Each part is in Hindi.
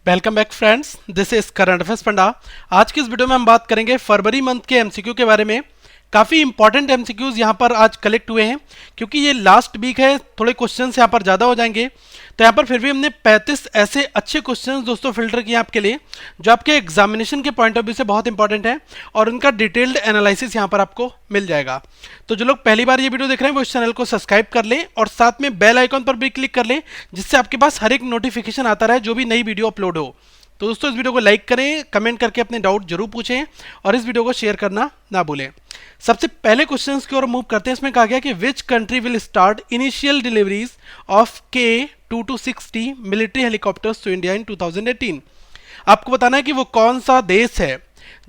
Welcome back friends, this is current affairs panda. आज की इस वीडियो में हम बात करेंगे फरवरी मंथ के एमसीक्यू के बारे में। काफ़ी इंपॉर्टेंट एमसीक्यूज यहाँ पर आज कलेक्ट हुए हैं क्योंकि ये लास्ट वीक है, थोड़े क्वेश्चंस यहाँ पर ज़्यादा हो जाएंगे। तो यहाँ पर फिर भी हमने 35 ऐसे अच्छे क्वेश्चंस दोस्तों फिल्टर किए आपके लिए जो आपके एग्जामिनेशन के पॉइंट ऑफ व्यू से बहुत इंपॉर्टेंट है और उनका डिटेल्ड एनालिसिस यहाँ पर आपको मिल जाएगा। तो जो लोग पहली बार ये वीडियो देख रहे हैं वो इस चैनल को सब्सक्राइब कर लें और साथ में बेल आइकॉन पर भी क्लिक कर लें जिससे आपके पास हर एक नोटिफिकेशन आता रहे जो भी नई वीडियो अपलोड हो। तो दोस्तों इस वीडियो को लाइक करें, कमेंट करके अपने डाउट जरूर पूछें और इस वीडियो को शेयर करना ना भूलें। सबसे पहले क्वेश्चंस की ओर मूव करते हैं। इसमें कहा गया कि which country will start initial deliveries of K-2260 military helicopters to India in 2018। आपको बताना है कि वो कौन सा देश है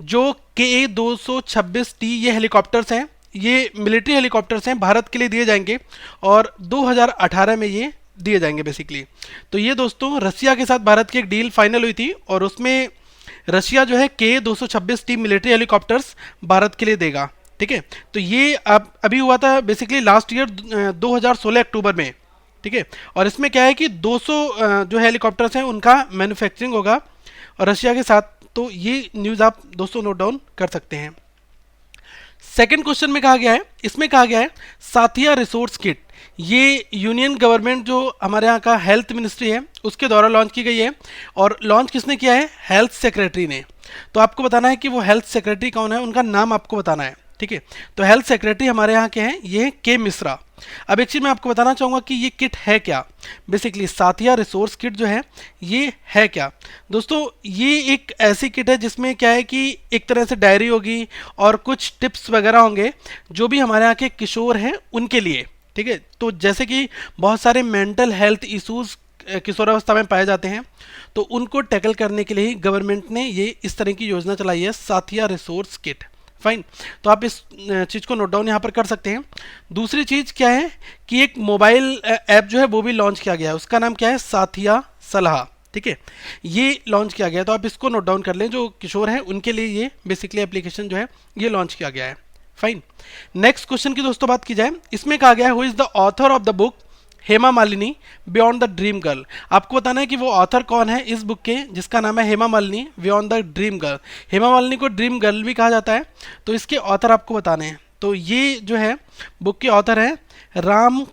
जो K-226T ये हेलीकॉप्टर्स हैं, ये मिलिट्री हेलीकॉप्टर्स हैं, भारत के लिए दिए जाएंगे और 2018 में ये दिए जाएंगे बेसिकली। तो ये दोस्तों रसिया के साथ भारत की एक डील फाइनल हुई थी और उसमें रशिया जो है K-226T मिलिट्री हेलीकॉप्टर्स भारत के लिए देगा। ठीक है, तो ये अब अभी हुआ था बेसिकली लास्ट ईयर 2016 अक्टूबर में। ठीक है, और इसमें क्या है कि 200 जो हेलीकॉप्टर्स हैं उनका मैन्युफैक्चरिंग होगा और रशिया के साथ। तो ये न्यूज़ आप दोस्तों नोट डाउन कर सकते हैं। सेकंड क्वेश्चन में कहा गया है, इसमें कहा गया है साथिया रिसोर्स किट, ये यूनियन गवर्नमेंट जो हमारे यहाँ का हेल्थ मिनिस्ट्री है उसके द्वारा लॉन्च की गई है और लॉन्च किसने किया है? हेल्थ सेक्रेटरी ने। तो आपको बताना है कि वो हेल्थ सेक्रेटरी कौन है, उनका नाम आपको बताना है। ठीक है, तो हेल्थ सेक्रेटरी हमारे यहाँ के हैं, ये के मिश्रा। अब एक चीज़ मैं आपको बताना चाहूँगा कि ये किट है क्या। बेसिकली साथिया रिसोर्स किट जो है ये है क्या दोस्तों, ये एक ऐसी किट है जिसमें क्या है कि एक तरह से डायरी होगी और कुछ टिप्स वगैरह होंगे जो भी हमारे यहाँ के किशोर हैं उनके लिए। ठीक है, तो जैसे कि बहुत सारे मेंटल हेल्थ इश्यूज किशोरावस्था में पाए जाते हैं तो उनको टैकल करने के लिए ही गवर्नमेंट ने ये इस तरह की योजना चलाई है, साथिया रिसोर्स किट। फाइन, तो आप इस चीज़ को नोट डाउन यहाँ पर कर सकते हैं। दूसरी चीज़ क्या है कि एक मोबाइल ऐप जो है वो भी लॉन्च किया गया है, उसका नाम क्या है? साथिया सलाह। ठीक है, ये लॉन्च किया गया है, तो आप इसको नोट डाउन कर लें। जो किशोर हैं उनके लिए ये बेसिकली एप्लीकेशन जो है ये लॉन्च किया गया है। फाइन, नेक्स्ट क्वेश्चन की दोस्तों बात की जाए, इसमें कहा गया है who is the author of the book Hema Malini beyond the dream girl. आपको बताना है कि वो ऑथर कौन है इस बुक के जिसका नाम है Hema Malini beyond the dream girl. Hema Malini को ड्रीम गर्ल भी कहा जाता है, तो इसके ऑथर आपको बताने हैं। तो ये जो है बुक के ऑथर है राम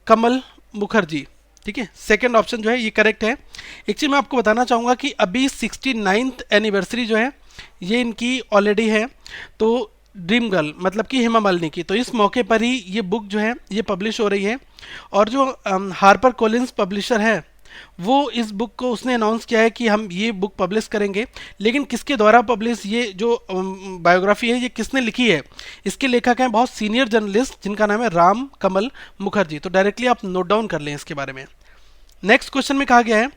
कमल मुखर्जी। ठीक है, सेकेंड ऑप्शन जो है ये करेक्ट है। एक चीज़ मैं आपको बताना चाहूँगा कि अभी 69th एनिवर्सरी जो है ये इनकी ऑलरेडी है, तो ड्रीम गर्ल मतलब कि हेमा मालिनी की। तो इस मौके पर ही ये बुक जो है ये पब्लिश हो रही है और जो हार्पर कॉलिंस पब्लिशर है वो इस बुक को उसने अनाउंस किया है कि हम ये बुक पब्लिश करेंगे। लेकिन किसके द्वारा पब्लिश, ये जो बायोग्राफी है ये किसने लिखी है? इसके लेखक हैं बहुत सीनियर जर्नलिस्ट जिनका नाम है राम कमल मुखर्जी। तो डायरेक्टली आप नोट डाउन कर लें इसके बारे में। नेक्स्ट क्वेश्चन में कहा गया है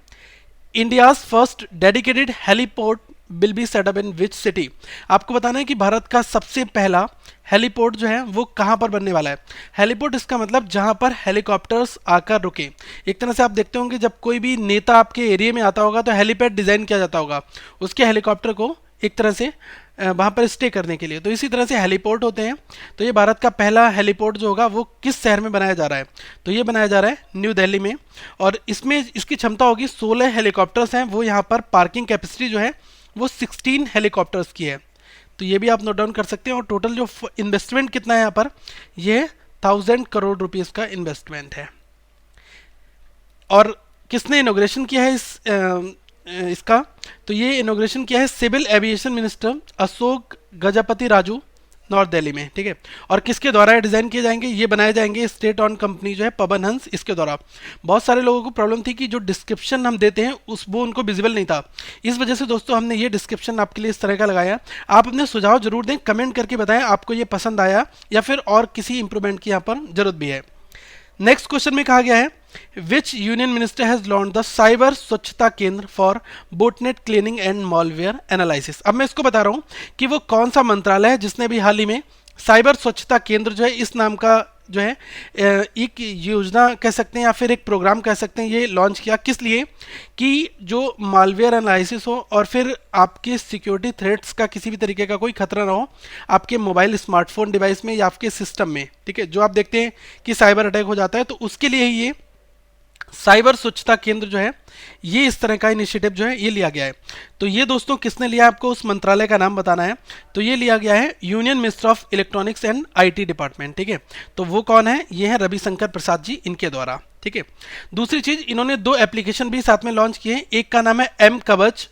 India's first dedicated heliport will be set up in which city. आपको बताना है कि भारत का सबसे पहला हेलीपोर्ट जो है वो कहाँ पर बनने वाला है। हेलीपोर्ट इसका मतलब जहाँ पर हेलीकॉप्टर्स आकर रुके। एक तरह से आप देखते होंगे जब कोई भी नेता आपके एरिया में आता होगा तो हेलीपैड डिज़ाइन किया जाता होगा उसके हेलीकॉप्टर को एक तरह से वहाँ पर स्टे करने के लिए। तो इसी तरह से हेलीपोर्ट होते हैं। तो ये भारत का पहला हेलीपोर्ट जो होगा वो किस शहर में बनाया जा रहा है? तो ये बनाया जा रहा है न्यू दिल्ली में और इसमें इसकी क्षमता होगी 16 हेलीकॉप्टर्स हैं वो। यहाँ पर पार्किंग कैपेसिटी जो है वो 16 हेलीकॉप्टर्स की है। तो ये भी आप नोट डाउन कर सकते हैं। और टोटल जो इन्वेस्टमेंट कितना है यहाँ पर, ये 1000 करोड़ रुपीज़ का इन्वेस्टमेंट है। और किसने इनोग्रेशन किया है इसका? तो ये इनोग्रेशन किया है civil aviation minister Ashok Gajapathi Raju, north Delhi में। ठीक है, और किसके द्वारा डिज़ाइन किए जाएंगे? ये बनाए जाएंगे स्टेट ऑन कंपनी जो है पवन हंस, इसके द्वारा। बहुत सारे लोगों को प्रॉब्लम थी कि जो डिस्क्रिप्शन हम देते हैं वो उनको विजिबल नहीं था, इस वजह से दोस्तों हमने ये डिस्क्रिप्शन आपके लिए इस तरह का लगाया। आप अपने सुझाव जरूर दें, कमेंट करके बताएं आपको ये पसंद आया या फिर और किसी इंप्रूवमेंट की यहाँ पर जरूरत भी है। नेक्स्ट क्वेश्चन में कहा गया है विच union minister has launch the cyber स्वच्छता केंद्र for botnet cleaning and malware analysis. अब मैं इसको बता रहा हूँ कि वो कौन सा मंत्रालय है जिसने भी हाल ही में साइबर स्वच्छता केंद्र जो है इस नाम का जो है एक योजना कह सकते हैं या फिर एक प्रोग्राम कह सकते हैं, ये लॉन्च किया। किस लिए? कि जो मालवेयर एनालिसिस हो और फिर आपके सिक्योरिटी थ्रेट्स का किसी भी तरीके का कोई खतरा ना हो आपके मोबाइल स्मार्टफोन डिवाइस में या आपके सिस्टम में। ठीक है, जो आप देखते हैं कि साइबर अटैक हो जाता है, तो उसके लिए ही ये साइबर स्वच्छता केंद्र जो है, ये इस तरह का इनिशिएटिव जो है ये लिया गया है। तो ये दोस्तों किसने लिया, आपको उस मंत्रालय का नाम बताना है। तो ये लिया गया है union minister of electronics and IT department, ठीक है। तो वो कौन है, ये है रविशंकर प्रसाद जी, इनके द्वारा, ठीक है। दूसरी चीज, इन्होंने 2 एप्लीकेशन भी साथ में लॉन्च किए हैं। एक का नाम है एम कवच।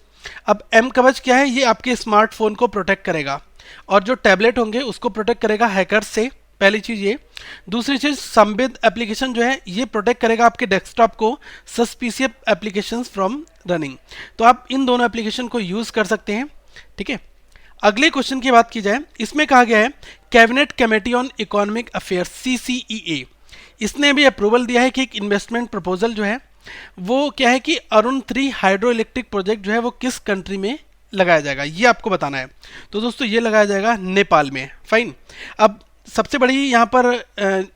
अब एम कवच क्या है, ये आपके स्मार्टफोन को प्रोटेक्ट करेगा और जो टैबलेट होंगे उसको प्रोटेक्ट करेगा हैकर्स से, पहली चीज ये। दूसरी चीज, संबित एप्लीकेशन जो है ये प्रोटेक्ट करेगा आपके डेस्कटॉप को सस्पिशियस एप्लीकेशंस फ्रॉम रनिंग। तो आप इन दोनों एप्लीकेशन को यूज कर सकते हैं, ठीक है। अगले क्वेश्चन की बात की जाए, इसमें कहा गया है cabinet committee on economic affairs CCEA, इसने भी अप्रूवल दिया है कि एक इन्वेस्टमेंट प्रपोजल जो है वो क्या है कि अरुण 3 हाइड्रो इलेक्ट्रिक प्रोजेक्ट जो है वो किस कंट्री में लगाया जाएगा, ये आपको बताना है। तो दोस्तों ये लगाया जाएगा नेपाल में, फाइन। अब सबसे बड़ी यहाँ पर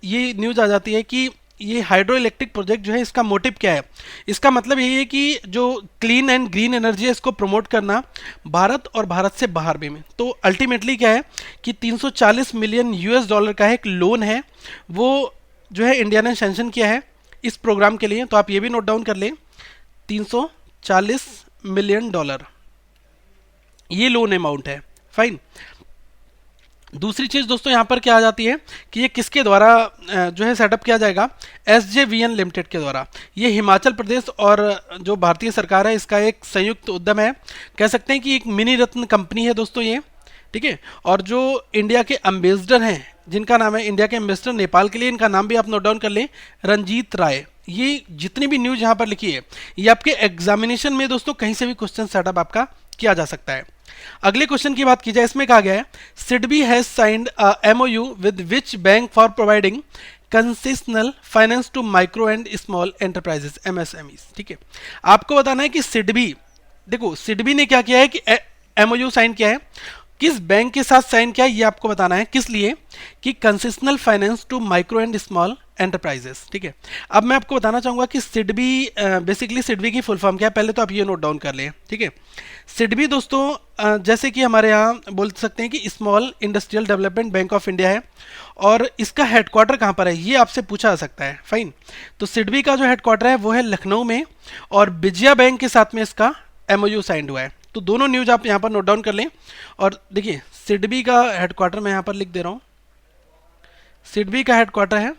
ये न्यूज आ जाती है कि ये हाइड्रो इलेक्ट्रिक प्रोजेक्ट जो है इसका मोटिव क्या है। इसका मतलब यही है कि जो क्लीन एंड ग्रीन एनर्जी है इसको प्रमोट करना भारत और भारत से बाहर भी में। तो अल्टीमेटली क्या है कि 340 मिलियन US$ का एक लोन है, वो जो है इंडिया ने सैंक्शन किया है इस प्रोग्राम के लिए। तो आप ये भी नोट डाउन कर लें, 340 मिलियन डॉलर ये लोन अमाउंट है, फाइन। दूसरी चीज दोस्तों यहाँ पर क्या आ जाती है कि ये किसके द्वारा जो है सेटअप किया जाएगा, SJVN लिमिटेड के द्वारा। ये हिमाचल प्रदेश और जो भारतीय सरकार है इसका एक संयुक्त उद्यम है, कह सकते हैं कि एक मिनी रत्न कंपनी है दोस्तों ये, ठीक है। और जो इंडिया के एम्बेसडर हैं, जिनका नाम है इंडिया के एम्बेसडर नेपाल के लिए, इनका नाम भी आप नोट डाउन कर लें, रंजीत राय। ये जितनी भी न्यूज यहाँ पर लिखी है ये आपके एग्जामिनेशन में दोस्तों कहीं से भी क्वेश्चन सेटअप आपका किया जा सकता है। अगले क्वेश्चन की बात की जाए, इसमें कहा गया है SIDBI has signed a MOU with which bank for providing concessional finance to micro and small enterprises MSMEs, ठीक है। आपको बताना है कि सिडबी, देखो सिडबी ने क्या किया है कि MOU साइन किया है, किस बैंक के साथ साइन किया है ये आपको बताना है, किस लिए कि concessional finance to micro and small enterprises, ठीक है। अब मैं आपको बताना चाहूंगा कि सिडबी बेसिकली सिडबी की फुल फॉर्म क्या है, पहले तो आप ये नोट डाउन कर लें, ठीक है। सिडबी दोस्तों जैसे कि हमारे यहाँ बोल सकते हैं कि small industrial development bank of India है और इसका हेडक्वार्टर कहाँ पर है ये आपसे पूछा जा सकता है, फाइन। तो सिडबी का जो हेडक्वार्टर है वो है लखनऊ में और विजया बैंक के साथ में इसका MOU साइंड हुआ है। तो दोनों न्यूज आप यहाँ पर नोट डाउन कर लें। और देखिए सिडबी का हेडक्वार्टर मैं यहाँ पर लिख दे रहा हूँ, सिडबी का हेडक्वार्टर है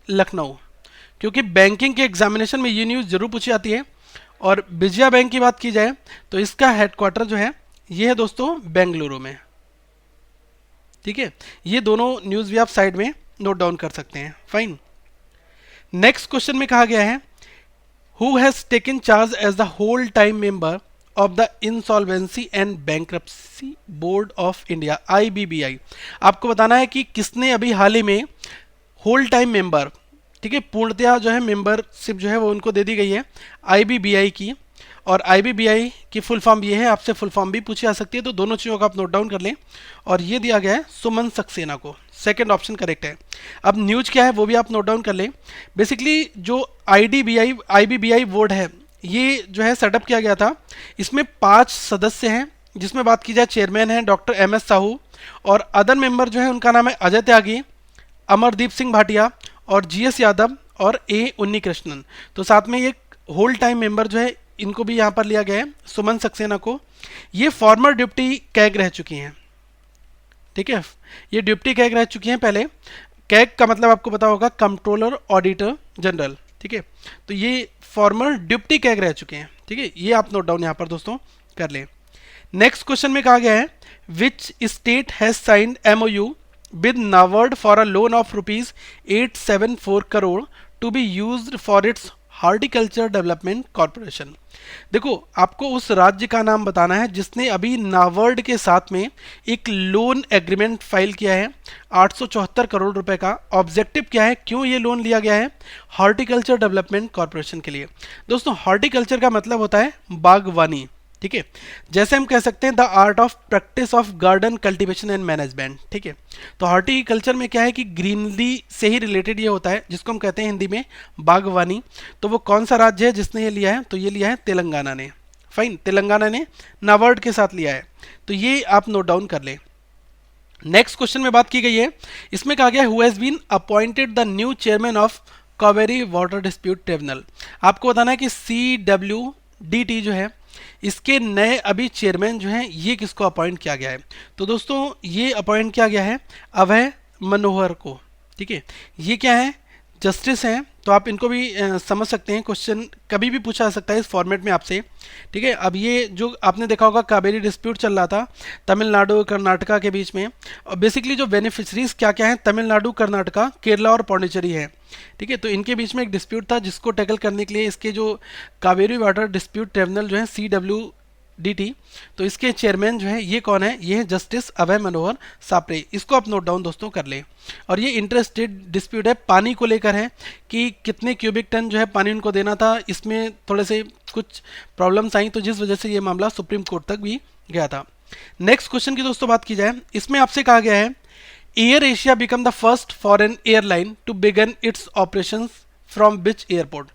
लखनऊ, क्योंकि बैंकिंग के एग्जामिनेशन में ये न्यूज़ जरूर पूछी जाती है। और विजया बैंक की बात की जाए तो इसका हेडक्वार्टर जो है ये है दोस्तों बेंगलुरु में, ठीक है। ये दोनों न्यूज़ भी आप साइड में नोट डाउन कर सकते हैं, फाइन। नेक्स्ट क्वेश्चन में कहा गया है who has taken charge as the whole time member of the insolvency and bankruptcy board of India IBBI। आपको बताना है कि किसने अभी हाल ही में होल टाइम मेंबर, ठीक है, पूर्णतया जो है मेंबरशिप जो है वो उनको दे दी गई है IBBI की। और IBBI की फुल फॉर्म ये है, आपसे फुल फॉर्म भी पूछी जा सकती है, तो दोनों चीज़ों का आप नोट डाउन कर लें। और ये दिया गया है सुमन सक्सेना को, सेकंड ऑप्शन करेक्ट है। अब न्यूज क्या है वो भी आप नोट डाउन कर लें। बेसिकली जो IBBI बोर्ड है ये जो है सेटअप किया गया था, इसमें 5 सदस्य हैं, जिसमें बात की जाए चेयरमैन है डॉक्टर MS साहू और अदर मेंबर जो है उनका नाम है अजय त्यागी, अमरदीप सिंह भाटिया और GS यादव और A उन्नीकृष्णन। तो साथ में एक होल टाइम मेंबर जो है इनको भी यहाँ पर लिया गया है, सुमन सक्सेना को। ये फॉर्मर डिप्टी कैग रह चुकी हैं, ठीक है, ये डिप्टी कैग रह चुकी हैं पहले। कैग का मतलब आपको पता होगा कंट्रोलर ऑडिटर जनरल, ठीक है। तो ये फॉर्मर डिप्टी कैग रह चुके हैं, ठीक है। ये आप नोट डाउन यहाँ पर दोस्तों कर लें। नेक्स्ट क्वेश्चन में कहा गया है which state has signed MOU with NABARD for a loan of rupees 874 crore to be used for its horticulture development corporation. देखो आपको उस राज्य का नाम बताना है जिसने अभी नाबार्ड के साथ में एक लोन एग्रीमेंट फाइल किया है 874 करोड़ रुपए का। ऑब्जेक्टिव क्या है, क्यों ये लोन लिया गया है, हॉर्टिकल्चर डेवलपमेंट कॉरपोरेशन के लिए। दोस्तों हॉर्टिकल्चर का मतलब होता है बागवानी, ठीक है। जैसे हम कह सकते हैं the art of practice of garden cultivation and management, ठीक है। तो हॉर्टिकल्चर में क्या है कि ग्रीनरी से ही रिलेटेड ये होता है, जिसको हम कहते हैं हिंदी में बागवानी। तो वो कौन सा राज्य है जिसने ये लिया है, तो ये लिया है तेलंगाना ने, फाइन। तेलंगाना ने नाबार्ड के साथ लिया है, तो ये आप नोट डाउन कर ले। नेक्स्ट क्वेश्चन में बात की गई है, इसमें कहा गया who has been appointed the new chairman of Cauvery water dispute tribunal. आपको बताना है कि CWDT जो है इसके नए अभी चेयरमैन जो हैं ये किसको अपॉइंट किया गया है। तो दोस्तों ये अपॉइंट किया गया है अभय मनोहर को। ठीक है, ये क्या है, जस्टिस हैं, तो आप इनको भी समझ सकते हैं, क्वेश्चन कभी भी पूछा जा सकता है इस फॉर्मेट में आपसे। ठीक है, अब ये जो आपने देखा होगा कावेरी डिस्प्यूट चल रहा था तमिलनाडु कर्नाटका के बीच में, और बेसिकली जो बेनिफिशरीज क्या क्या हैं, तमिलनाडु, कर्नाटका, केरला और पौंडीचेरी है। ठीक है, तो इनके बीच में एक डिस्प्यूट था जिसको टैकल करने के लिए इसके जो कावेरी वाटर डिस्प्यूट ट्रिब्यूनल जो है CWDT, तो इसके चेयरमैन जो है ये कौन है, ये है जस्टिस अभय मनोहर सापरे। इसको आप नोट डाउन दोस्तों कर लें। और ये इंटरस्टेट डिस्प्यूट है, पानी को लेकर है कि कितने क्यूबिक टन जो है पानी उनको देना था, इसमें थोड़े से कुछ प्रॉब्लम्स आई, तो जिस वजह से ये मामला सुप्रीम कोर्ट तक भी गया था। नेक्स्ट क्वेश्चन की दोस्तों बात की जाए, इसमें आपसे कहा गया है Air Asia become the first foreign airline to begin its operations from which airport.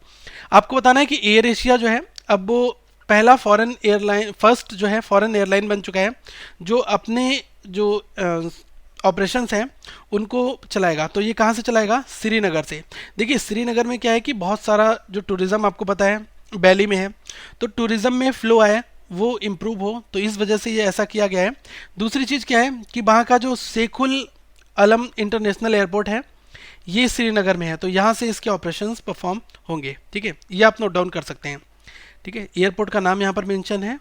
आपको बताना है कि एयर एशिया जो है अब वो पहला फॉरेन एयरलाइन, फर्स्ट जो है फॉरेन एयरलाइन बन चुका है जो अपने जो ऑपरेशंस हैं उनको चलाएगा। तो ये कहाँ से चलाएगा, श्रीनगर से। देखिए श्रीनगर में क्या है कि बहुत सारा जो टूरिज़्म आपको पता है वैली में है, तो टूरिज़्म में फ़्लो आए वो इम्प्रूव हो, तो इस वजह से ये ऐसा किया गया है। दूसरी चीज़ क्या है कि वहाँ का जो शेखुल आलम इंटरनेशनल एयरपोर्ट है ये श्रीनगर में है, तो यहाँ से इसके ऑपरेशंस परफॉर्म होंगे। ठीक है, ये आप नोट डाउन कर सकते हैं। ठीक है, एयरपोर्ट का नाम यहाँ पर मेंशन है।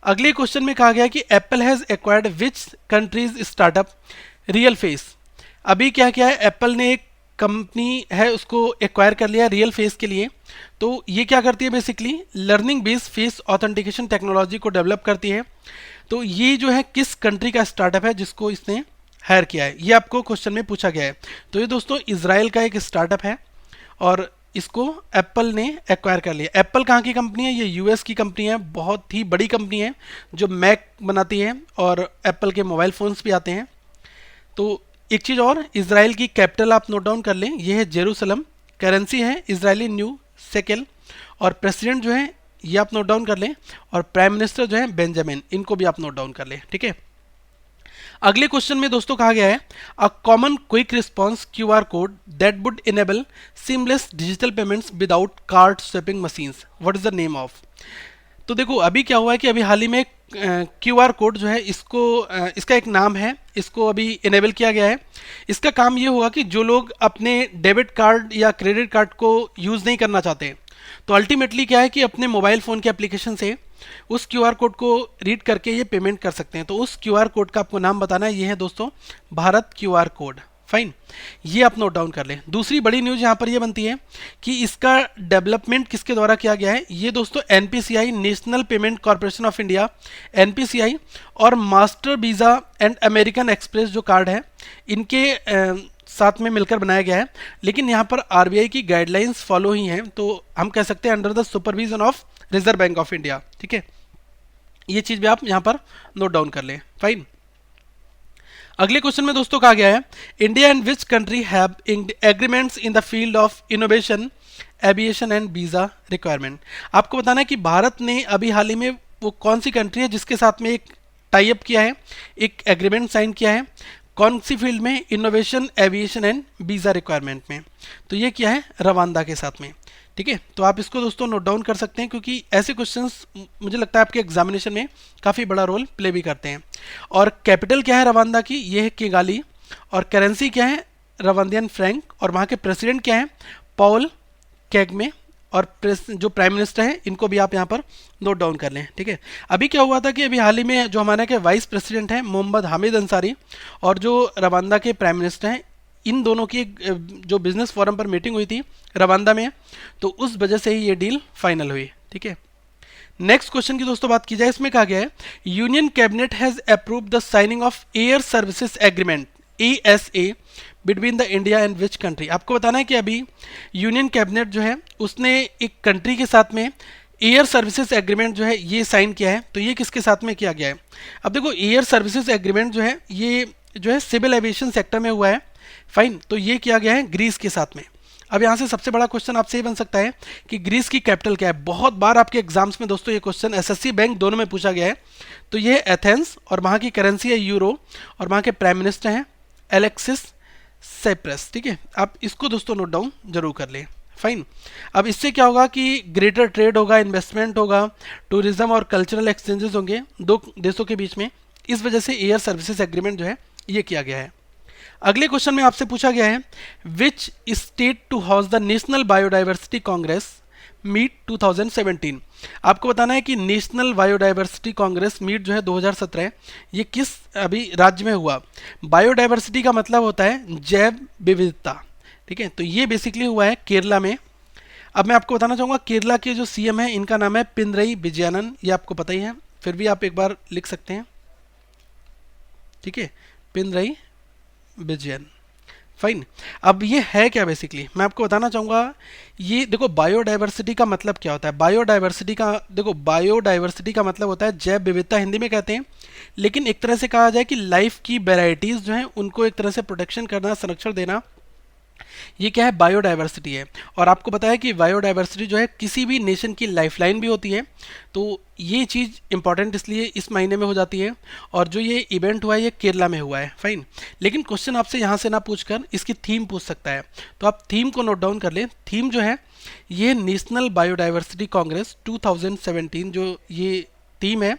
अगले क्वेश्चन में कहा गया कि Apple has acquired which countries startup real face. अभी क्या क्या है, एप्पल ने एक कंपनी है उसको एक्वायर कर लिया रियल फेस के लिए। तो ये क्या करती है, basically learning based face authentication technology को डेवलप करती है। तो ये जो है किस कंट्री का स्टार्टअप है जिसको इसने हायर किया है, ये आपको क्वेश्चन में पूछा गया है। तो ये दोस्तों इजराइल का एक स्टार्टअप है और इसको एप्पल ने एक्वायर कर लिया। एप्पल कहाँ की कंपनी है, ये यूएस की कंपनी है, बहुत ही बड़ी कंपनी है जो मैक बनाती है और एप्पल के मोबाइल फ़ोन्स भी आते हैं। तो एक चीज़ और, इजराइल की कैपिटल आप नोट डाउन कर लें, ये है जेरूसलम, करेंसी है इजरायली न्यू शेकेल, और प्रेसिडेंट जो है ये आप नोट डाउन कर लें, और प्राइम मिनिस्टर जो है बेंजामिन, इनको भी आप नोट डाउन कर लें। ठीक है, अगले क्वेश्चन में दोस्तों कहा गया है a common quick response QR code that would enable seamless digital payments without card swapping machines, what is the name of. तो देखो अभी क्या हुआ है कि अभी हाल ही में क्यूआर कोड जो है इसको इसका एक नाम है, इसको अभी इनेबल किया गया है। इसका काम ये होगा कि जो लोग अपने डेबिट कार्ड या क्रेडिट कार्ड को यूज़ नहीं करना चाहते, तो अल्टीमेटली क्या है कि अपने मोबाइल फ़ोन के एप्लीकेशन से उस क्यूआर कोड को रीड करके ये पेमेंट कर सकते हैं। तो उस क्यूआर कोड का आपको नाम बताना है, ये है दोस्तों भारत क्यूआर कोड। फाइन, ये आप नोट डाउन कर लें। दूसरी बड़ी न्यूज़ यहाँ पर ये बनती है कि इसका डेवलपमेंट किसके द्वारा किया गया है, ये दोस्तों NPCI, national payment corporation of India, NPCI और master visa and American Express जो कार्ड है इनके साथ में मिलकर बनाया गया है। लेकिन यहाँ पर आरबीआई की गाइडलाइंस फॉलो ही हैं, तो हम कह सकते हैं under the supervision of reserve bank of India. ठीक है, ये चीज़ भी आप यहाँ पर नोट डाउन कर लें। फाइन, अगले क्वेश्चन में दोस्तों कहा गया है India and which country have agreements in the field of innovation, aviation and visa requirement. आपको बताना है कि भारत ने अभी हाल ही में वो कौन सी कंट्री है जिसके साथ में एक टाई अप किया है, एक एग्रीमेंट साइन किया है, कौन सी फील्ड में, innovation, aviation and visa requirement में। तो ये क्या है, रवांडा के साथ में। ठीक है, तो आप इसको दोस्तों नोट डाउन कर सकते हैं क्योंकि ऐसे क्वेश्चंस मुझे लगता है आपके एग्जामिनेशन में काफ़ी बड़ा रोल प्ले भी करते हैं। और कैपिटल क्या है रवांडा की, ये है किगाली, और करेंसी क्या है, रवांडियन फ्रैंक, और वहाँ के प्रेसिडेंट क्या है, पॉल कैगमे, और जो प्राइम मिनिस्टर हैं इनको भी आप यहाँ पर नोट डाउन कर लें। ठीक है, अभी क्या हुआ था कि अभी हाल ही में जो हमारे के वाइस प्रेसिडेंट हैं मोहम्मद हामिद अंसारी और जो रवांडा के प्राइम मिनिस्टर हैं, इन दोनों की जो बिजनेस फोरम पर मीटिंग हुई थी रवांडा में, तो उस वजह से ही ये डील फाइनल हुई। ठीक है, नेक्स्ट क्वेश्चन की दोस्तों बात की जाए, इसमें कहा गया है union cabinet has approve the signing off air services agreement ASA between the India and which country. आपको बताना है कि अभी यूनियन कैबिनेट जो है उसने एक कंट्री के साथ में एयर सर्विसेज एग्रीमेंट जो है ये साइन किया है। तो ये किसके साथ में किया गया है, अब देखो एयर सर्विसेज एग्रीमेंट जो है ये जो है सिविल एविएशन सेक्टर में हुआ है। फाइन, तो ये किया गया है ग्रीस के साथ में। अब यहाँ से सबसे बड़ा क्वेश्चन आपसे ये बन सकता है कि ग्रीस की कैपिटल क्या है। बहुत बार आपके एग्जाम्स में दोस्तों ये क्वेश्चन एसएससी बैंक दोनों में पूछा गया है। तो ये है एथेंस, और वहाँ की करेंसी है यूरो, और वहाँ के प्राइम मिनिस्टर हैं एलेक्सिस साइप्रस। ठीक है, आप इसको दोस्तों नोट डाउन जरूर कर लें। फाइन। अब इससे क्या होगा कि ग्रेटर ट्रेड होगा, इन्वेस्टमेंट होगा, टूरिज्म और कल्चरल एक्सचेंजेस होंगे दो देशों के बीच में। इस वजह से एयर सर्विसेज एग्रीमेंट जो है ये किया गया है। अगले क्वेश्चन में आपसे पूछा गया है which state to house the national biodiversity congress meet 2017। आपको बताना है कि नेशनल बायोडाइवर्सिटी कांग्रेस मीट जो है 2017 ये किस अभी राज्य में हुआ। बायोडाइवर्सिटी का मतलब होता है जैव विविधता। ठीक है, तो ये बेसिकली हुआ है केरला में। अब मैं आपको बताना चाहूँगा केरला के जो सीएम है इनका नाम है पिनरई विजयनन, ये आपको पता ही है, फिर भी आप एक बार लिख सकते हैं। ठीक है, पिनरई विजयन। फाइन। अब ये है क्या बेसिकली मैं आपको बताना चाहूँगा। ये देखो बायोडाइवर्सिटी का मतलब क्या होता है। बायोडाइवर्सिटी का देखो, बायोडाइवर्सिटी का मतलब होता है जैव विविधता हिंदी में कहते हैं, लेकिन एक तरह से कहा जाए कि लाइफ की वेराइटीज़ जो हैं उनको एक तरह से प्रोटेक्शन करना, संरक्षण देना, ये क्या है, बायोडाइवर्सिटी है। और आपको पता है कि बायोडाइवर्सिटी जो है किसी भी नेशन की लाइफलाइन भी होती है, तो ये चीज़ इंपॉर्टेंट इसलिए इस महीने में हो जाती है। और जो ये इवेंट हुआ है ये केरला में हुआ है। फाइन। लेकिन क्वेश्चन आपसे यहाँ से ना पूछकर इसकी थीम पूछ सकता है, तो आप थीम को नोट डाउन कर लें। थीम जो है ये नेशनल बायोडाइवर्सिटी कांग्रेस 2017 जो ये थीम है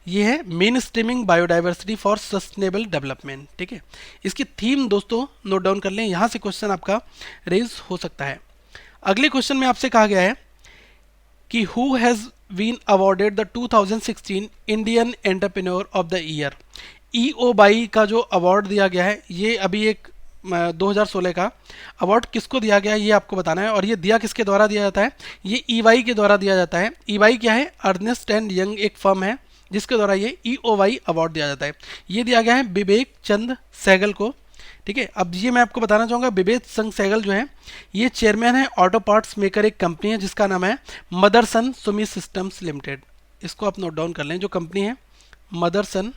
ये है main streaming biodiversity for sustainable development. ठीक है, इसकी थीम दोस्तों नोट डाउन कर लें, यहाँ से क्वेश्चन आपका रेज हो सकता है। अगले क्वेश्चन में आपसे कहा गया है कि who has been awarded the 2016 Indian entrepreneur of the year. EOBI का जो अवार्ड दिया गया है ये अभी एक 2016 का अवार्ड किसको दिया गया है ये आपको बताना है। और ये दिया किसके द्वारा दिया जाता है, ये EY के द्वारा दिया जाता है। EY क्या है, अर्नेस्ट एंड यंग एक फर्म है जिसके द्वारा ये EOY अवार्ड दिया जाता है। ये दिया गया है विवेक चंद सहगल को। ठीक है, अब ये मैं आपको बताना चाहूँगा विवेक चंद सहगल जो है ये चेयरमैन है ऑटो पार्ट्स मेकर एक कंपनी है जिसका नाम है मदरसन सुमी सिस्टम्स लिमिटेड। इसको आप नोट डाउन कर लें, जो कंपनी है मदरसन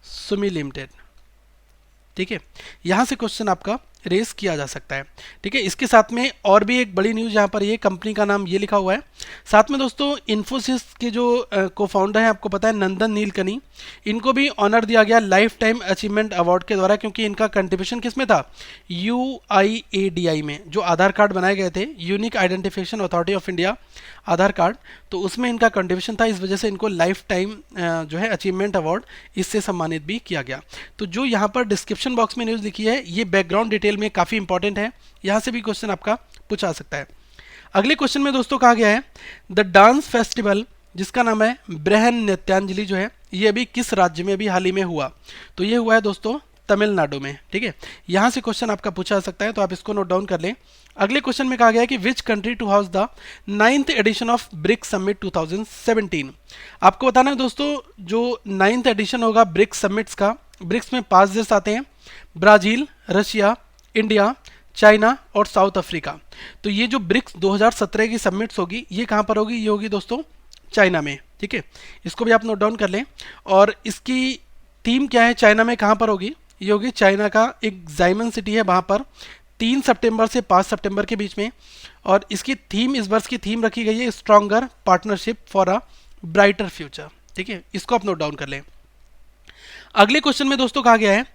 सुमी लिमिटेड। ठीक है, यहाँ से क्वेश्चन आपका रेस किया जा सकता है। ठीक है, इसके साथ में और भी एक बड़ी न्यूज़ यहाँ पर ये कंपनी का नाम ये लिखा हुआ है। साथ में दोस्तों इन्फोसिस के जो को फाउंडर हैं आपको पता है नंदन नीलकनी, इनको भी ऑनर दिया गया लाइफ टाइम अचीवमेंट अवार्ड के द्वारा, क्योंकि इनका कंट्रीब्यूशन किस में था, UIADI में जो आधार कार्ड बनाए गए थे, unique identification authority of India Aadhaar card, तो उसमें इनका कंट्रीब्यूशन था। इस वजह से इनको लाइफ टाइम जो है अचीवमेंट अवार्ड इससे सम्मानित भी किया गया। तो जो यहाँ पर डिस्क्रिप्शन बॉक्स में न्यूज़ लिखी है ये बैकग्राउंड डिटेल में काफ़ी इंपॉर्टेंट है, यहाँ से भी क्वेश्चन आपका पूछा सकता है। अगले क्वेश्चन में दोस्तों कहा गया है द डांस फेस्टिवल जिसका नाम है बृहन नृत्यांजलि जो है ये अभी किस राज्य में अभी हाल ही में हुआ, तो ये हुआ है दोस्तों तमिलनाडु में। ठीक है, यहाँ से क्वेश्चन आपका पूछा जा सकता है, तो आप इसको नोट डाउन कर लें। अगले क्वेश्चन में कहा गया है कि which country to house the 9th edition of BRICS summit 2017। आपको बताना है दोस्तों जो 9th एडिशन होगा ब्रिक्स समिट्स का, ब्रिक्स में 5 देश आते हैं, ब्राज़ील, रशिया, इंडिया, चाइना और साउथ अफ्रीका। तो ये जो ब्रिक्स 2017 की समिट्स होगी ये कहाँ पर होगी, ये होगी दोस्तों चाइना में। ठीक है, इसको भी आप नोट डाउन कर लें। और इसकी थीम क्या है, चाइना में कहाँ पर होगी, ये होगी चाइना का एक जाइमन सिटी है वहाँ पर 3 सितंबर से 5 सितंबर के बीच में। और इसकी थीम, इस वर्ष की थीम रखी गई है stronger partnership for a brighter future. ठीक है, इसको आप नोट डाउन कर लें। अगले क्वेश्चन में दोस्तों कहा गया है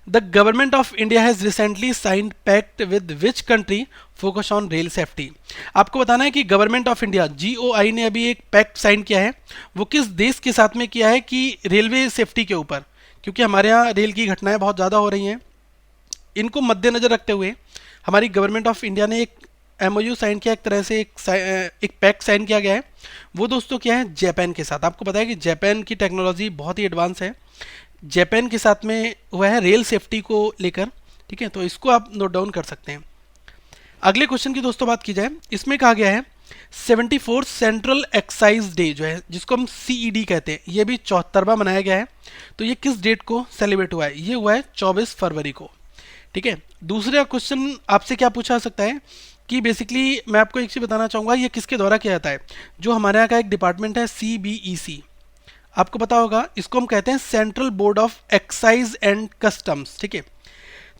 the government of India has recently signed pact with which country focus on rail safety. आपको बताना है कि गवर्नमेंट ऑफ इंडिया GOI ने अभी एक पैक्ट साइन किया है, वो किस देश के साथ में किया है कि रेलवे सेफ्टी के ऊपर, क्योंकि हमारे यहाँ रेल की घटनाएं बहुत ज़्यादा हो रही हैं, इनको मद्देनजर रखते हुए हमारी गवर्नमेंट ऑफ इंडिया ने एक MOU साइन किया, एक तरह से एक पैक्ट साइन किया गया है। वो दोस्तों क्या है, जापान के साथ। आपको पता है कि जापान की टेक्नोलॉजी बहुत ही एडवांस है, जापान के साथ में हुआ है रेल सेफ्टी को लेकर। ठीक है, तो इसको आप नोट डाउन कर सकते हैं। अगले क्वेश्चन की दोस्तों बात की जाए, इसमें कहा गया है 74 सेंट्रल एक्साइज डे जो है जिसको हम CED कहते हैं, ये भी 74वां मनाया गया है। तो ये किस डेट को सेलिब्रेट हुआ है, ये हुआ है 24 फरवरी को। ठीक है, दूसरा क्वेश्चन आपसे क्या पूछा सकता है कि बेसिकली मैं आपको एक चीज़ बताना चाहूँगा, ये किसके द्वारा किया जाता है, जो हमारे यहाँ का एक डिपार्टमेंट है CBEC, आपको पता होगा, इसको हम कहते हैं central board of excise and customs. ठीक है,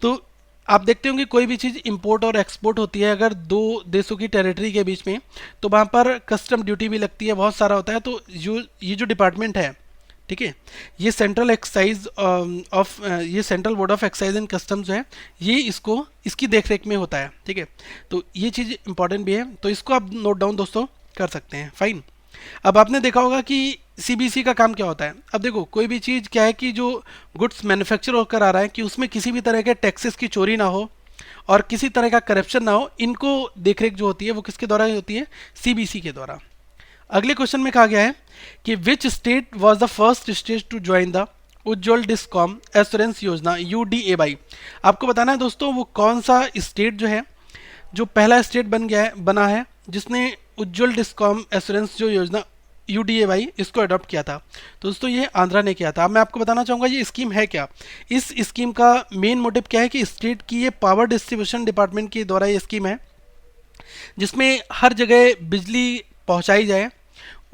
तो आप देखते होंगे कोई भी चीज़ इंपोर्ट और एक्सपोर्ट होती है अगर दो देशों की टेरिटरी के बीच में, तो वहाँ पर कस्टम ड्यूटी भी लगती है, बहुत सारा होता है। तो ये जो डिपार्टमेंट है ठीक है। ये सेंट्रल एक्साइज ऑफ ये central board of excise and customs जो है ये इसकी देखरेख में होता है, ठीक है। तो ये चीज़ इंपॉर्टेंट भी है, तो इसको आप नोट डाउन दोस्तों कर सकते हैं। फाइन। अब आपने देखा होगा कि सीबीसी का काम क्या होता है। अब देखो कोई भी चीज़ क्या है कि जो गुड्स मैन्युफैक्चर होकर आ रहा है कि उसमें किसी भी तरह के टैक्सेस की चोरी ना हो और किसी तरह का करप्शन ना हो, इनको देखरेख जो होती है वो किसके द्वारा होती है, सीबीसी के द्वारा। अगले क्वेश्चन में कहा गया है कि which state was the first state to join the Ujjwal discom assurance Yojana UDAY. आपको बताना है दोस्तों वो कौन सा स्टेट जो है जो पहला स्टेट बना है जिसने उज्ज्वल डिस्कॉम एश्योरेंस जो योजना यूडीएवाई इसको अडॉप्ट किया था। तो दोस्तों ये आंध्रा ने किया था। अब मैं आपको बताना चाहूँगा ये स्कीम है क्या। इस स्कीम का मेन मोटिव क्या है कि स्टेट की ये पावर डिस्ट्रीब्यूशन डिपार्टमेंट के द्वारा ये स्कीम है जिसमें हर जगह बिजली पहुंचाई जाए,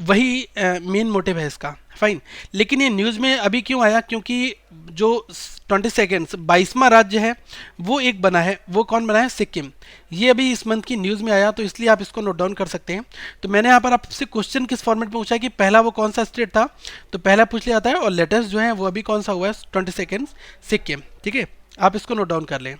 वही मेन मोटिव है इसका। फाइन। लेकिन ये न्यूज़ में अभी क्यों आया, क्योंकि जो 22वां राज्य है वो एक बना है, वो कौन बना है, सिक्किम। ये अभी इस मंथ की न्यूज़ में आया, तो इसलिए आप इसको नोट डाउन कर सकते हैं। तो मैंने यहाँ पर आपसे क्वेश्चन किस फॉर्मेट में पूछा है कि पहला वो कौन सा स्टेट था, तो पहला पूछ लिया जाता है, और लेटेस्ट जो है वो अभी कौन सा हुआ है 22 सिक्किम, ठीक है। आप इसको नोट डाउन कर लें।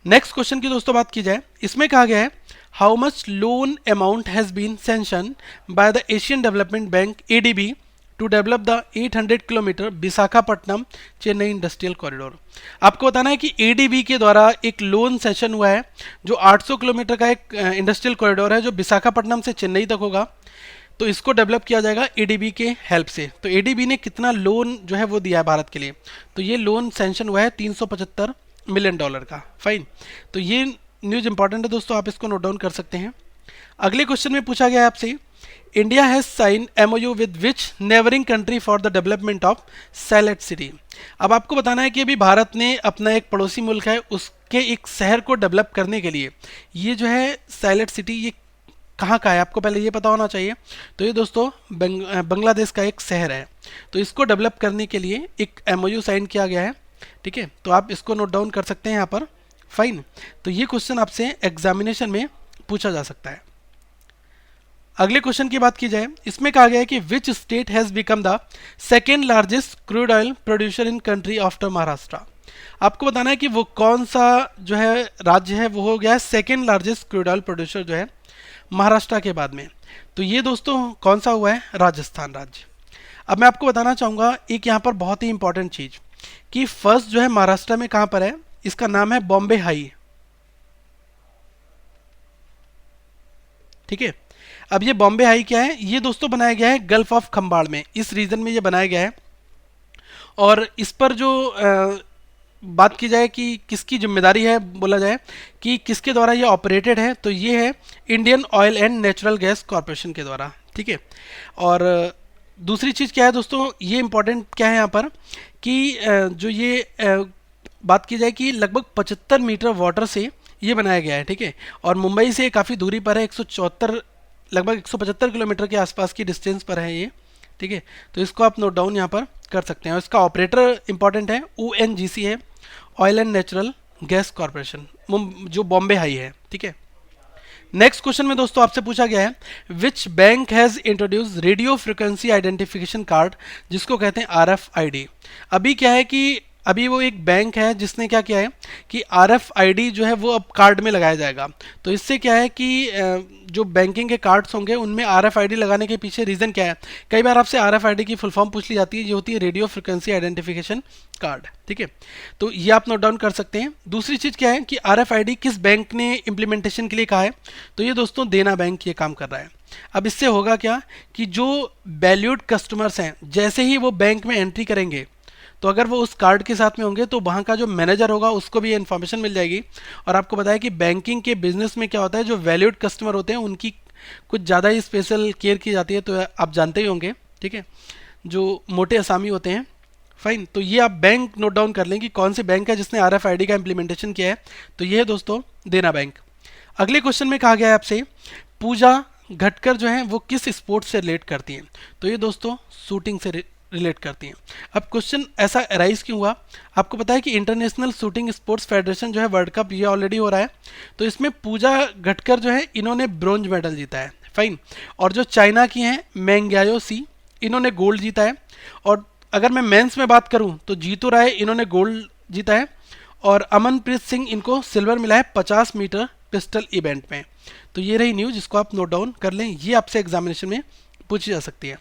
नेक्स्ट क्वेश्चन की दोस्तों बात की जाए, इसमें कहा गया है how much loan amount has been sanctioned by the Asian development bank ADB to develop the 800 kilometre Visakhapatnam Chennai industrial corridor. आपको बताना है कि एडीबी के द्वारा एक लोन सेशन हुआ है जो 800 किलोमीटर का एक इंडस्ट्रियल कॉरिडोर है जो विशाखापट्टनम से चेन्नई तक होगा। तो इसको डेवलप किया जाएगा एडीबी के हेल्प से। तो एडीबी ने कितना लोन जो है वो दिया है भारत के लिए, तो ये लोन सेंशन हुआ है $375 मिलियन का। फाइन। तो ये न्यूज़ इंपॉर्टेंट है दोस्तों, आप इसको नोट डाउन कर सकते हैं। अगले क्वेश्चन में पूछा गया है आपसे, India has sign MOU with which neighbouring country for the development of satellite city. अब आपको बताना है कि अभी भारत ने अपना एक पड़ोसी मुल्क है उसके एक शहर को डेवलप करने के लिए, ये जो है सैलेट सिटी ये कहाँ का है आपको पहले ये पता होना चाहिए। तो ये दोस्तों बांग्लादेश का एक शहर है। तो इसको डेवलप करने के लिए एक एमओयू साइन किया गया है, ठीक है। तो आप इसको नोट डाउन कर सकते हैं यहाँ पर। फाइन। तो ये क्वेश्चन आपसे एग्जामिनेशन में पूछा जा सकता है। अगले क्वेश्चन की बात की जाए, इसमें कहा गया है कि which state has become the second largest crude oil producer in country after Maharashtra. आपको बताना है कि वो कौन सा जो है राज्य है वो हो गया है second largest crude oil producer जो है महाराष्ट्र के बाद में। तो ये दोस्तों कौन सा हुआ है, राजस्थान राज्य। अब मैं आपको बताना चाहूँगा एक यहाँ पर बहुत ही इंपॉर्टेंट चीज़ कि फर्स्ट जो है महाराष्ट्र में कहाँ पर है, इसका नाम है बॉम्बे हाई, ठीक है। अब ये बॉम्बे हाई क्या है, ये दोस्तों बनाया गया है गल्फ ऑफ खंबाड़ में, इस रीजन में ये बनाया गया है। और इस पर जो बात की जाए कि किसकी जिम्मेदारी है, बोला जाए कि किसके द्वारा ये ऑपरेटेड है, तो ये है Indian oil and natural gas corporation के द्वारा, ठीक है। और दूसरी चीज़ क्या है दोस्तों, ये इंपॉर्टेंट क्या है यहाँ पर कि जो ये बात की जाए कि लगभग 75 मीटर वाटर से ये बनाया गया है, ठीक है। और मुंबई से काफ़ी दूरी पर है, 174 लगभग 175 किलोमीटर के आसपास की डिस्टेंस पर है ये, ठीक है। तो इसको आप नोट डाउन यहाँ पर कर सकते हैं। और इसका ऑपरेटर इंपॉर्टेंट है ONGC है, oil and natural gas corporation, जो बॉम्बे हाई है, ठीक है। नेक्स्ट क्वेश्चन में दोस्तों आपसे पूछा गया है which bank has introduce radio frequency identification card, जिसको कहते हैं RFID। अभी क्या है कि अभी वो एक बैंक है जिसने क्या किया है कि RFID जो है वो अब कार्ड में लगाया जाएगा। तो इससे क्या है कि जो बैंकिंग के कार्ड्स होंगे उनमें RFID लगाने के पीछे रीज़न क्या है, कई बार आपसे RFID की फुल फॉर्म पूछ ली जाती है, ये होती है रेडियो फ्रिक्वेंसी आइडेंटिफिकेशन कार्ड, ठीक है। तो ये आप नोट डाउन कर सकते हैं। दूसरी चीज़ क्या है कि RFID किस बैंक ने इम्प्लीमेंटेशन के लिए कहा है, तो ये दोस्तों देना बैंक ये काम कर रहा है। अब इससे होगा क्या कि जो वैल्यूड कस्टमर्स हैं जैसे ही वो बैंक में एंट्री करेंगे, तो अगर वो उस कार्ड के साथ में होंगे तो वहाँ का जो मैनेजर होगा उसको भी ये इन्फॉर्मेशन मिल जाएगी। और आपको बताया कि बैंकिंग के बिजनेस में क्या होता है, जो वैल्यूड कस्टमर होते हैं उनकी कुछ ज़्यादा ही स्पेशल केयर की जाती है, तो आप जानते ही होंगे, ठीक है, जो मोटे असामी होते हैं। फाइन। तो ये आप बैंक नोट डाउन कर लें कि कौन से बैंक है जिसने RFID का इम्प्लीमेंटेशन किया है, तो ये है दोस्तों देना बैंक। अगले क्वेश्चन में कहा गया है आपसे पूजा घटकर जो है वो किस स्पोर्ट्स से रिलेट करती हैं, तो ये दोस्तों शूटिंग से रिलेट करती हैं। अब क्वेश्चन ऐसा अराइज क्यों हुआ, आपको पता है कि इंटरनेशनल शूटिंग स्पोर्ट्स फेडरेशन जो है वर्ल्ड कप ये ऑलरेडी हो रहा है, तो इसमें पूजा घटकर जो है इन्होंने ब्रोंज मेडल जीता है। फाइन। और जो चाइना की हैं मेंग्याओ सी, इन्होंने गोल्ड जीता है। और अगर मैं मेंस में बात करूं तो जीतू राय इन्होंने गोल्ड जीता है और अमनप्रीत सिंह इनको सिल्वर मिला है 50 मीटर पिस्टल इवेंट में। तो ये रही न्यूज़, इसको आप नोट डाउन कर लें, ये आपसे एग्जामिनेशन में पूछी जा सकती है।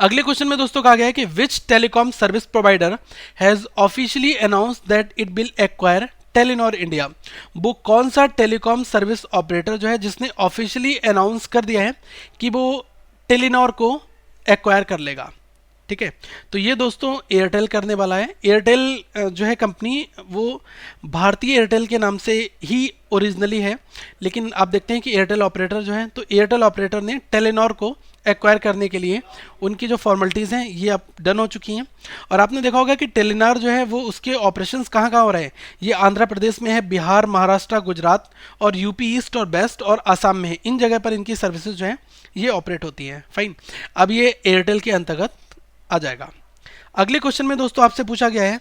अगले क्वेश्चन में दोस्तों कहा गया है कि which telecom service provider has officially announce that it will acquire Telenor India. वो कौन सा टेलीकॉम सर्विस ऑपरेटर जो है जिसने ऑफिशियली अनाउंस कर दिया है कि वो टेलीनॉर को एक्वायर कर लेगा। ठीक है, तो ये दोस्तों एयरटेल करने वाला है। एयरटेल जो है कंपनी वो भारतीय एयरटेल के नाम से ही ओरिजिनली है, लेकिन आप देखते हैं कि एयरटेल ऑपरेटर जो है, तो एयरटेल ऑपरेटर ने टेलीनॉर को एक्वायर करने के लिए उनकी जो फॉर्मेलिटीज़ हैं ये अब डन हो चुकी हैं। और आपने देखा होगा कि टेलीनॉर जो है वो उसके ऑपरेशंस कहाँ कहाँ हो रहे हैं, ये आंध्र प्रदेश में है, बिहार, महाराष्ट्र, गुजरात और यूपी ईस्ट और वेस्ट और आसाम में है। इन जगह पर इनकी सर्विसेज जो है ये ऑपरेट होती हैं। फाइन, अब ये एयरटेल के अंतर्गत आ जाएगा। अगले क्वेश्चन में दोस्तों आपसे पूछा गया है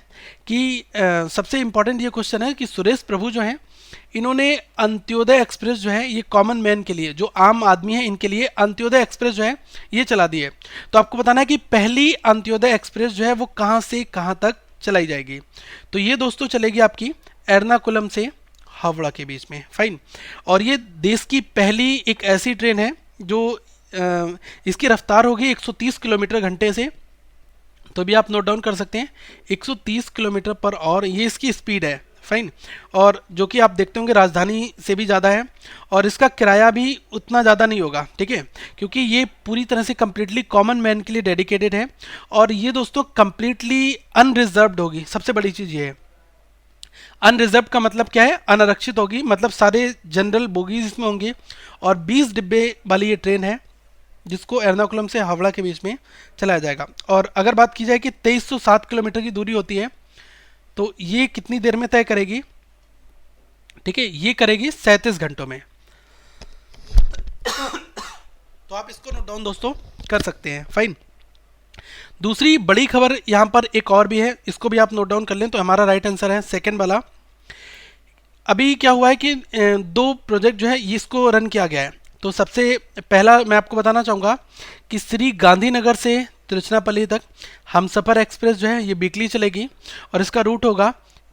कि सबसे इंपॉर्टेंट ये क्वेश्चन है कि सुरेश प्रभु जो हैं इन्होंने अंत्योदय एक्सप्रेस जो है ये कॉमन मैन के लिए, जो आम आदमी है इनके लिए अंत्योदय एक्सप्रेस जो है ये चला दी है। तो आपको बताना है कि पहली अंत्योदय एक्सप्रेस जो है वो कहाँ से कहाँ तक चलाई जाएगी। तो ये दोस्तों चलेगी आपकी एर्नाकुलम से हावड़ा के बीच में। फाइन, और ये देश की पहली एक ऐसी ट्रेन है जो इसकी रफ्तार होगी 130 किलोमीटर घंटे से। तो भी आप नोट डाउन कर सकते हैं 130 किलोमीटर पर आवर ये इसकी स्पीड है। फाइन, और जो कि आप देखते होंगे राजधानी से भी ज़्यादा है और इसका किराया भी उतना ज़्यादा नहीं होगा। ठीक है, क्योंकि ये पूरी तरह से कम्प्लीटली कॉमन मैन के लिए डेडिकेटेड है और ये दोस्तों कम्प्लीटली अनरिजर्व्ड होगी। सबसे बड़ी चीज़ ये है, अनरिजर्व्ड का मतलब क्या है, अनारक्षित होगी, मतलब सारे जनरल बोगीज इसमें होंगे और 20 डिब्बे वाली ये ट्रेन है जिसको एर्नाकुलम से हावड़ा के बीच में चलाया जाएगा। और अगर बात की जाए कि 2307 किलोमीटर की दूरी होती है तो ये कितनी देर में तय करेगी, ठीक है, ये करेगी 37 घंटों में। तो आप इसको नोट डाउन दोस्तों कर सकते हैं। फाइन, दूसरी बड़ी खबर यहां पर एक और भी है, इसको भी आप नोट डाउन कर लें। तो हमारा राइट आंसर है सेकंड वाला। अभी क्या हुआ है कि दो प्रोजेक्ट जो है इसको रन किया गया है। तो सबसे पहला मैं आपको बताना चाहूँगा कि श्री गांधीनगर से तिरुचनापल्ली तक हमसफर एक्सप्रेस जो है ये वीकली चलेगी और इसका रूट होगा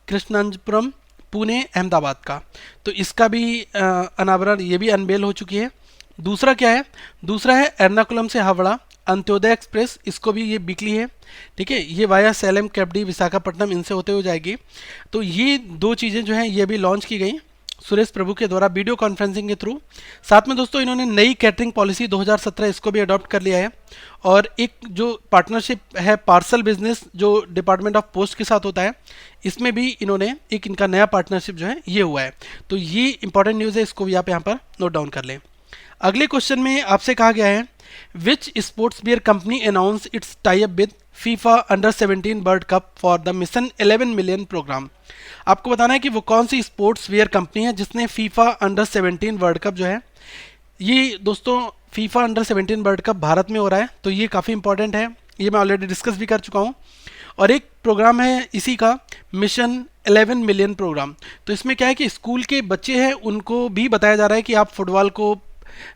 कृष्णंजपुरम, पुणे, अहमदाबाद का। तो इसका भी अनावरण, ये भी अनवेल हो चुकी है। दूसरा क्या है, दूसरा है एर्नाकुलम से हावड़ा अंत्योदय एक्सप्रेस, इसको भी ये वीकली है। ठीक है, ये वाया सैलम, कैपडी, विशाखापट्टनम इनसे होते हुए जाएगी। तो ये दो चीज़ें जो हैं ये भी लॉन्च की गई सुरेश प्रभु के द्वारा वीडियो कॉन्फ्रेंसिंग के थ्रू। साथ में दोस्तों इन्होंने नई कैटरिंग पॉलिसी 2017 इसको भी अडॉप्ट कर लिया है और एक जो पार्टनरशिप है पार्सल बिजनेस जो डिपार्टमेंट ऑफ पोस्ट के साथ होता है, इसमें भी इन्होंने एक इनका नया पार्टनरशिप जो है ये हुआ है। तो ये इंपॉर्टेंट न्यूज़ है, इसको भी आप यहाँ पर नोट डाउन कर लें। अगले क्वेश्चन में आपसे कहा गया है which sports wear company announce its tie up with FIFA under 17 world cup for the mission 11 million programme. आपको बताना है कि वो कौन सी स्पोर्ट्स वेयर कंपनी है जिसने फीफा अंडर 17 वर्ल्ड कप जो है, ये दोस्तों FIFA under 17 world cup Bharat में हो रहा है। तो ये काफ़ी इंपॉर्टेंट है, ये मैं ऑलरेडी डिस्कस भी कर चुका हूँ। और एक प्रोग्राम है इसी का मिशन 11 मिलियन प्रोग्राम। तो इसमें क्या है कि स्कूल के बच्चे हैं उनको भी बताया जा रहा है कि आप फुटबॉल को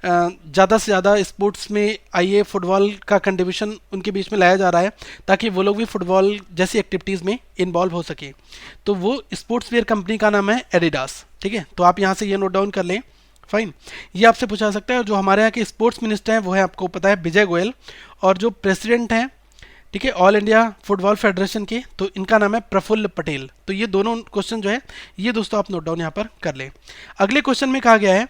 ज़्यादा से ज़्यादा स्पोर्ट्स में आइए, फुटबॉल का कंट्रीब्यूशन उनके बीच में लाया जा रहा है ताकि वो लोग भी फुटबॉल जैसी एक्टिविटीज़ में इन्वॉल्व हो सके। तो वो स्पोर्ट्स वेयर कंपनी का नाम है एडिडास। ठीक है, तो आप यहाँ से ये नोट डाउन कर लें। फाइन, ये आपसे पूछा सकता है। और जो हमारे यहाँ के स्पोर्ट्स मिनिस्टर हैं वो है आपको पता है विजय गोयल, और जो प्रेसिडेंट हैं ठीक है ऑल इंडिया फुटबॉल फेडरेशन के, तो इनका नाम है प्रफुल्ल पटेल। तो ये दोनों क्वेश्चन जो है ये दोस्तों आप नोट डाउन यहाँ पर कर लें। अगले क्वेश्चन में कहा गया है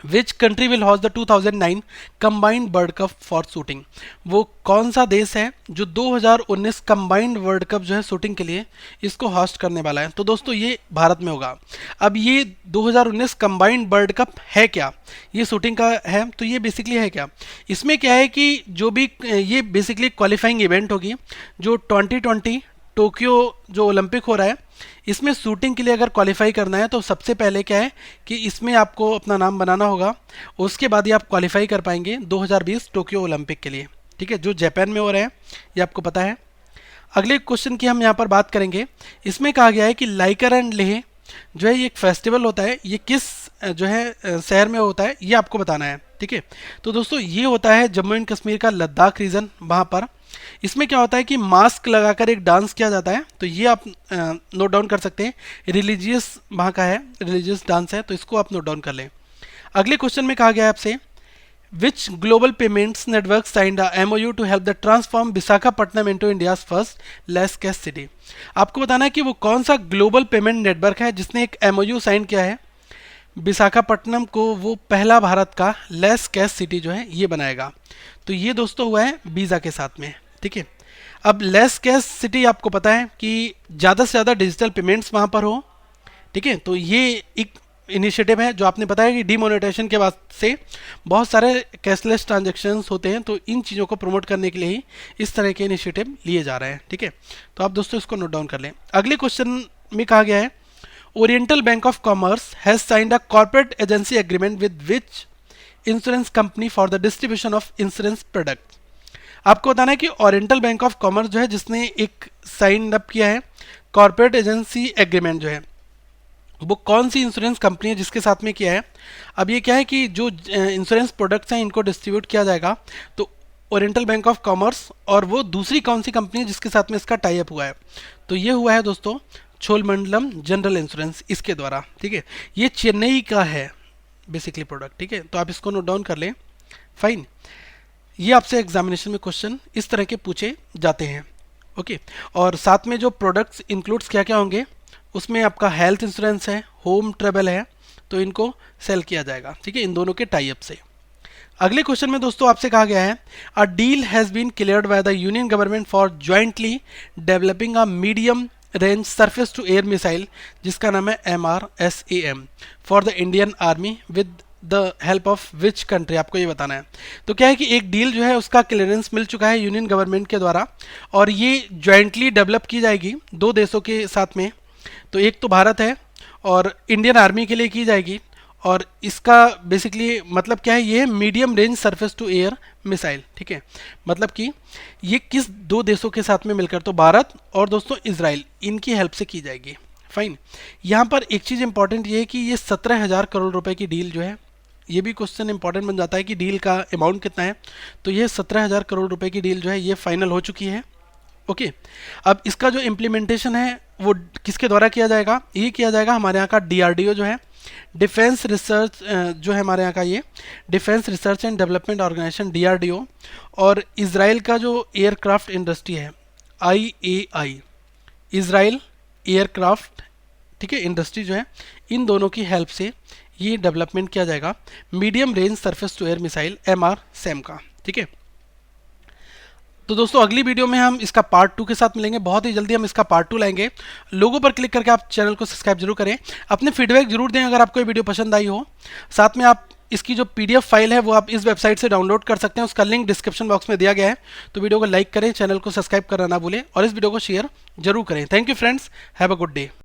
विच country will host the 2009 combined world cup for shooting. वो कौन सा देश है जो 2019 कंबाइंड वर्ल्ड कप जो है शूटिंग के लिए इसको होस्ट करने वाला है। तो दोस्तों ये भारत में होगा। अब ये 2019 कंबाइंड वर्ल्ड कप है क्या, ये शूटिंग का है। तो ये बेसिकली है क्या, इसमें क्या है कि जो भी ये बेसिकली क्वालिफाइंग इवेंट होगी जो 2020 टोक्यो जो ओलंपिक हो रहा है इसमें शूटिंग के लिए अगर क्वालिफाई करना है तो सबसे पहले क्या है कि इसमें आपको अपना नाम बनाना होगा, उसके बाद ही आप क्वालिफाई कर पाएंगे 2020 टोक्यो ओलंपिक के लिए। ठीक है, जो जापान में हो रहे हैं ये आपको पता है। अगले क्वेश्चन की हम यहाँ पर बात करेंगे। इसमें कहा गया है कि लाइकर एंड लेह जो है ये एक फेस्टिवल होता है, ये किस जो है शहर में होता है ये आपको बताना है। ठीक है। तो दोस्तों ये होता है जम्मू एंड कश्मीर का लद्दाख रीजन, वहाँ पर इसमें क्या होता है कि मास्क लगाकर एक डांस किया जाता है, तो ये आप नोट डाउन कर सकते हैं। रिलीजियस वहाँ का है, रिलीजियस डांस है, तो इसको आप नोट डाउन कर लें। अगले क्वेश्चन में कहा गया है आपसे, which global payments network signed a MOU to help the transform Visakhapatnam into India's first less cash city. आपको बताना है कि वो कौन सा ग्लोबल पेमेंट नेटवर्क है जिसने एक MOU साइन किया है, विशाखापट्टनम को वो पहला भारत का लेस कैश सिटी जो है ये बनाएगा। तो ये दोस्तों हुआ है वीज़ा के साथ में, ठीक है। अब लेस कैश सिटी आपको पता है कि ज़्यादा से ज़्यादा डिजिटल पेमेंट्स वहाँ पर हो, ठीक है। तो ये एक इनिशिएटिव है जो आपने बताया कि डीमोनेटाइजेशन के बाद से बहुत सारे कैशलेस ट्रांजैक्शंस होते हैं, तो इन चीज़ों को प्रमोट करने के लिए ही इस तरह के इनिशिएटिव लिए जा रहे हैं, ठीक है। तो आप दोस्तों इसको नोट डाउन कर लें। अगले क्वेश्चन में कहा गया है, oriental bank of commerce has signed a corporate agency agreement with which insurance company for the distribution of insurance product. आपको बताना है कि ओरिएंटल बैंक ऑफ कॉमर्स जो है जिसने एक साइन अप किया है कॉर्पोरेट एजेंसी एग्रीमेंट जो है, वो कौन सी इंश्योरेंस कंपनी है जिसके साथ में किया है। अब ये क्या है कि जो इंश्योरेंस प्रोडक्ट्स हैं इनको डिस्ट्रीब्यूट किया जाएगा, तो ओरिएंटल बैंक ऑफ कॉमर्स और वो दूसरी कौन सी कंपनी है जिसके साथ में इसका टाई अप हुआ है, तो ये हुआ है दोस्तों छोलमंडलम जनरल इंश्योरेंस, इसके द्वारा, ठीक है। ये चेन्नई का है बेसिकली प्रोडक्ट, ठीक है। तो आप इसको नोट डाउन कर लें। फाइन, ये आपसे एग्जामिनेशन में क्वेश्चन इस तरह के पूछे जाते हैं, ओके। और साथ में जो प्रोडक्ट्स इंक्लूड्स क्या क्या होंगे, उसमें आपका हेल्थ इंश्योरेंस है, होम ट्रेवल है, तो इनको सेल किया जाएगा, ठीक है, इन दोनों के टाई अप से। अगले क्वेश्चन में दोस्तों आपसे कहा गया है, a deal has been cleared by the union government for jointly developing a medium range surface to air missile जिसका नाम है MRSAM for the Indian army with the help of which country. आपको ये बताना है। तो क्या है कि एक डील जो है उसका क्लियरेंस मिल चुका है यूनियन गवर्नमेंट के द्वारा, और ये ज्वाइंटली डेवलप की जाएगी दो देशों के साथ में। तो एक तो भारत है और इंडियन आर्मी के लिए की जाएगी, और इसका बेसिकली मतलब क्या है, ये है medium range surface to air missile, ठीक है। मतलब कि ये किस दो देशों के साथ में मिलकर, तो भारत और दोस्तों इजराइल, इनकी हेल्प से की जाएगी। फाइन, यहाँ पर एक चीज़ इंपॉर्टेंट ये है कि ये 17,000 करोड़ रुपए की डील जो है, ये भी क्वेश्चन इंपॉर्टेंट बन जाता है कि डील का अमाउंट कितना है। तो ये 17,000 करोड़ रुपए की डील जो है ये फाइनल हो चुकी है, ओके। अब इसका जो इम्प्लीमेंटेशन है वो किसके द्वारा किया जाएगा, ये किया जाएगा हमारे यहाँ का DRDO जो है, डिफेंस रिसर्च जो है हमारे यहाँ का, ये defence research and development organisation DRDO, और इजराइल का जो एयरक्राफ्ट इंडस्ट्री है IAI, इजराइल एयरक्राफ्ट, ठीक है, इंडस्ट्री जो है, इन दोनों की हेल्प से ये डेवलपमेंट किया जाएगा medium range surface to air missile MRSAM का, ठीक है। तो दोस्तों अगली वीडियो में हम इसका पार्ट 2 के साथ मिलेंगे, बहुत ही जल्दी हम इसका पार्ट 2 लाएंगे। लोगों पर क्लिक करके आप चैनल को सब्सक्राइब जरूर करें, अपने फीडबैक जरूर दें अगर आपको ये वीडियो पसंद आई हो। साथ में आप इसकी जो PDF फाइल है वो आप इस वेबसाइट से डाउनलोड कर सकते हैं, उसका लिंक डिस्क्रिप्शन बॉक्स में दिया गया है। तो वीडियो को लाइक करें, चैनल को सब्सक्राइब करना ना भूलें, और इस वीडियो को शेयर जरूर करें। Thank you friends, have a good day.